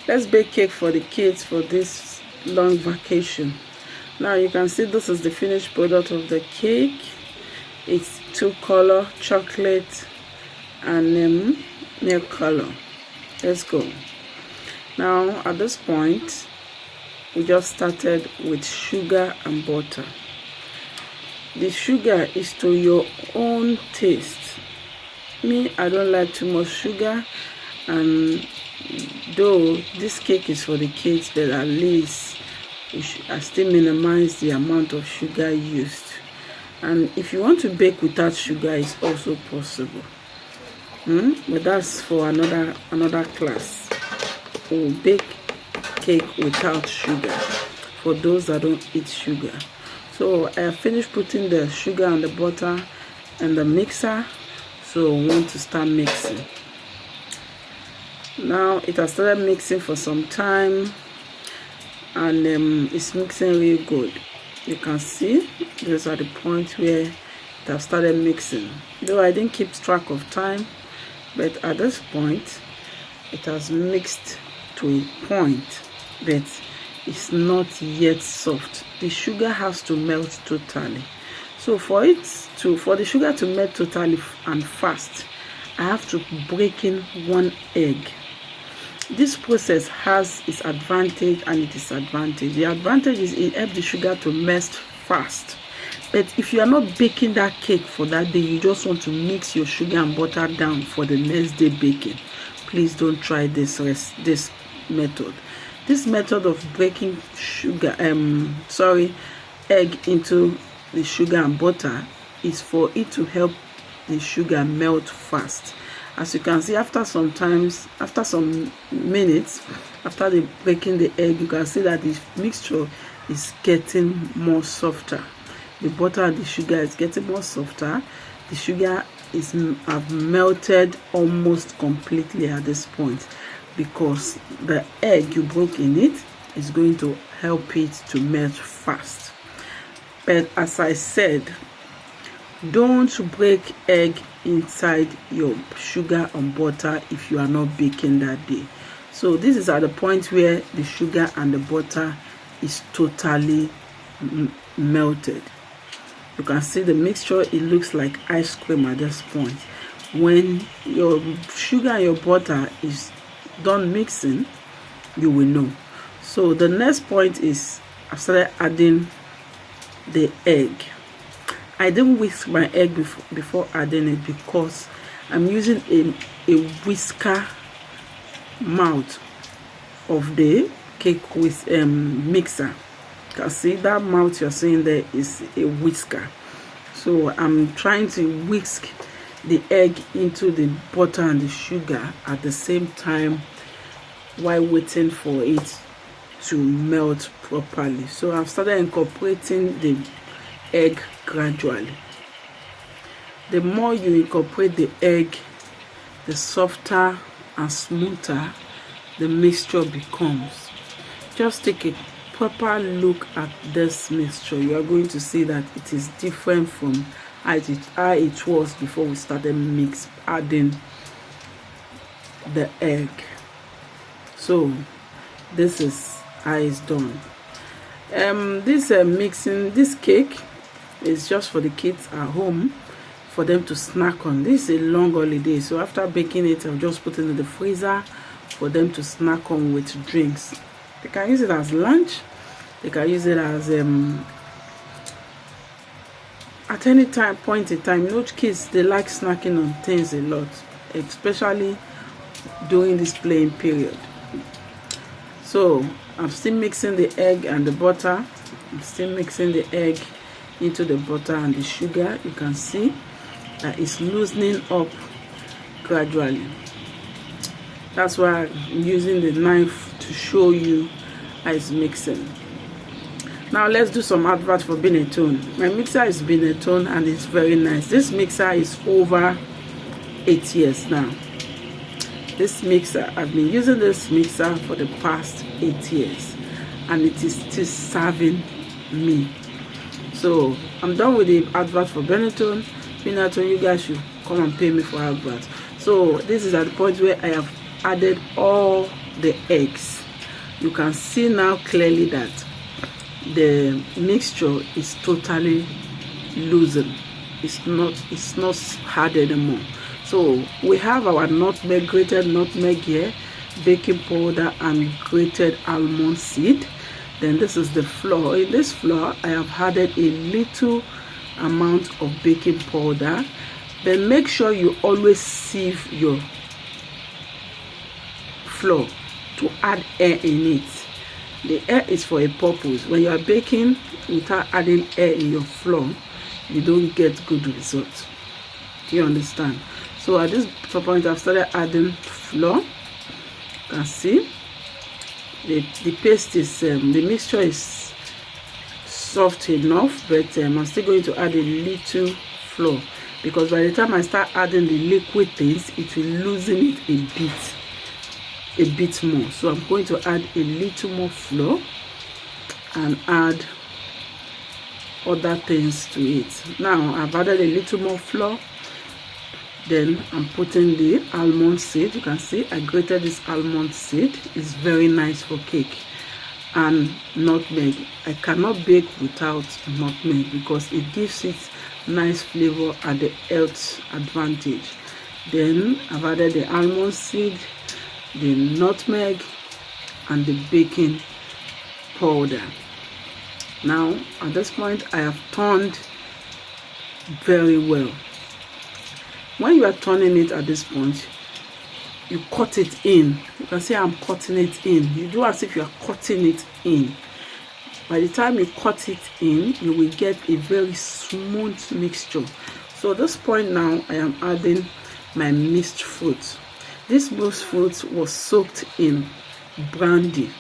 Let's bake cake for the kids for this long vacation. Now you can see this is the finished product of the cake. It's two color, chocolate and milk color. Let's go. Now at this point, we just started with sugar and butter. The sugar is to your own taste. Me, I don't like too much sugar, and though this cake is for the kids, but at least I still minimize the amount of sugar used. And if you want to bake without sugar, it's also possible. But that's for another class. We'll bake cake without sugar for those that don't eat sugar. So I have finished putting the sugar and the butter in the mixer, so I want to start mixing. Now it has started mixing for some time, and it's mixing really good. You can see these are the points where it has started mixing. Though I didn't keep track of time, but at this point it has mixed to a point, but it's not yet soft. The sugar has to melt totally. So for the sugar to melt totally and fast, I have to break in one egg. This process has its advantage and its disadvantage. The advantage is it helps the sugar to melt fast. But if you are not baking that cake for that day, you just want to mix your sugar and butter down for the next day baking, please don't try this method. This method of breaking egg into the sugar and butter is for it to help the sugar melt fast. As you can see, after some minutes after breaking the egg, you can see that the mixture is getting more softer. The butter and the sugar is getting more softer. The sugar have melted almost completely at this point, because the egg you broke in it is going to help it to melt fast. But as I said, don't break egg inside your sugar and butter if you are not baking that day. So this is at the point where the sugar and the butter is totally melted. You can see the mixture, it looks like ice cream at this point. When your sugar and your butter is done mixing, you will know. So the next point is I started adding the egg. I didn't whisk my egg before adding it, because I'm using a whisker mouth of the cake with mixer. You can see that mouth you're seeing there is a whisker. So I'm trying to whisk the egg into the butter and the sugar at the same time while waiting for it to melt properly. So I've started incorporating the egg gradually. The more you incorporate the egg, the softer and smoother the mixture becomes. Just take a proper look at this mixture. You are going to see that it is different from how it was before we started adding the egg. So this is how it's done. This cake is just for the kids at home, for them to snack on. This is a long holiday, so after baking it, I'll just put it in the freezer for them to snack on with drinks. They can use it as lunch, they can use it as at any point in time. You know, kids, they like snacking on things a lot, especially during this playing period. So I'm still mixing the egg and the butter. I'm still mixing the egg into the butter and the sugar. You can see that it's loosening up gradually. That's why I'm using the knife to show you how it's mixing. Now let's do some advert for Benetton. My mixer is Benetton and it's very nice. This mixer is over 8 years now. This mixer, I've been using this mixer for the past 8 years, and it is still serving me. So I'm done with the advert for Benetton. Benetton, you guys should come and pay me for advert. So this is at the point where I have added all the eggs. You can see now clearly that the mixture is totally loosened. It's not hard anymore. So we have our nutmeg, grated nutmeg here, baking powder, and grated almond seed. Then this is the flour. In this flour, I have added a little amount of baking powder. Then make sure you always sieve your flour to add air in it. The air is for a purpose. When you are baking without adding air in your flour, you don't get good results. Do you understand? So at this point, I've started adding flour. You can see the paste is the mixture is soft enough, but I'm still going to add a little flour, because by the time I start adding the liquid things, it will loosen it a bit more. So I'm going to add a little more flour and add other things to it. Now I've added a little more flour. Then I'm putting the almond seed. You can see I grated this almond seed. It's very nice for cake. And nutmeg. I cannot bake without nutmeg because it gives it nice flavor and the health advantage. Then I've added the almond seed, the nutmeg, and the baking powder. Now at this point, I have turned very well. When you are turning it at this point, you cut it in. You can see I'm cutting it in. You do as if you are cutting it in. By the time you cut it in, you will get a very smooth mixture. So at this point now, I am adding my mixed fruit. This mixed fruit was soaked in brandy.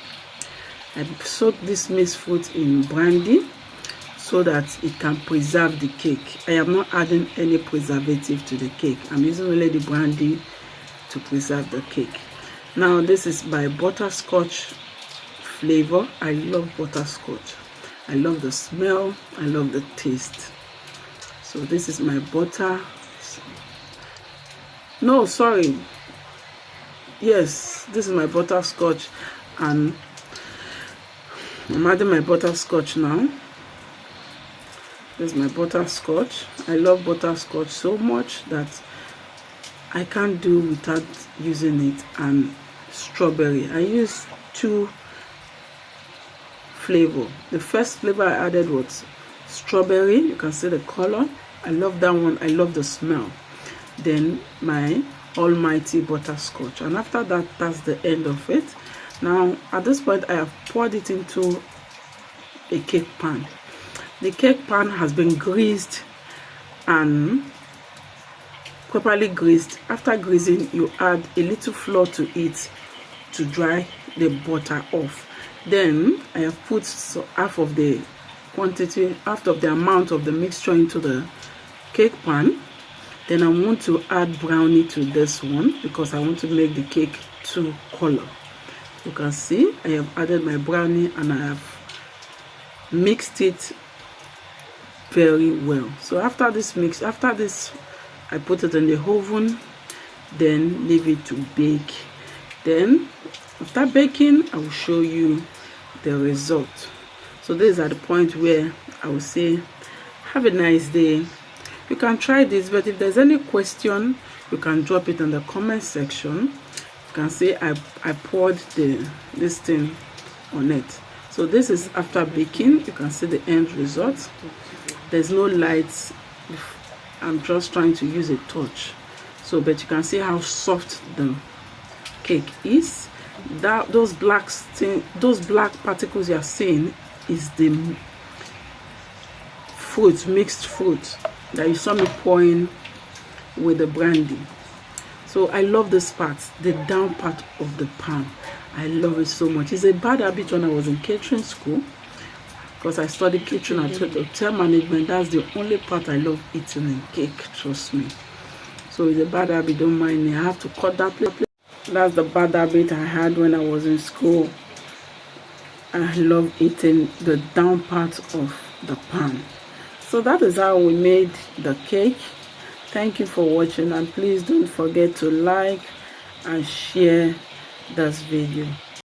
I soaked this mixed fruit in brandy so that it can preserve the cake. I am not adding any preservative to the cake. I'm using only the brandy to preserve the cake. Now this is my butterscotch flavor. I love butterscotch. I love the smell. I love the taste. So this is my butter. No, sorry. Yes, this is my butterscotch, and I'm adding my butterscotch now. This is my butterscotch. I love butterscotch so much that I can't do without using it. And strawberry. I use two flavors. The first flavor I added was strawberry. You can see the color. I love that one. I love the smell. Then my almighty butterscotch. And after that, that's the end of it. Now at this point, I have poured it into a cake pan. The cake pan has been greased and properly greased. After greasing, you add a little flour to it to dry the butter off. Then I have put half of the quantity, half of the amount of the mixture into the cake pan. Then I want to add brownie to this one because I want to make the cake two color. You can see I have added my brownie and I have mixed it very well. So after this mix, I put it in the oven, then leave it to bake. Then after baking, I will show you the result. So this is at the point where I will say have a nice day. You can try this, but if there's any question, you can drop it in the comment section. You can say I poured this thing on it. So this is after baking. You can see the end result. There's no lights. I'm just trying to use a torch. So but you can see how soft the cake is. Those black particles you are seeing is the fruit, mixed fruit that you saw me pouring with the brandy. So I love this part, the down part of the pan. I love it so much. It's a bad habit when I was in catering school, because I studied catering and hotel management. That's the only part I love eating in cake, trust me. So it's a bad habit, don't mind me. I have to cut that plate. That's the bad habit I had when I was in school. I love eating the down part of the pan. So that is how we made the cake. Thank you for watching, and please don't forget to like and share this video.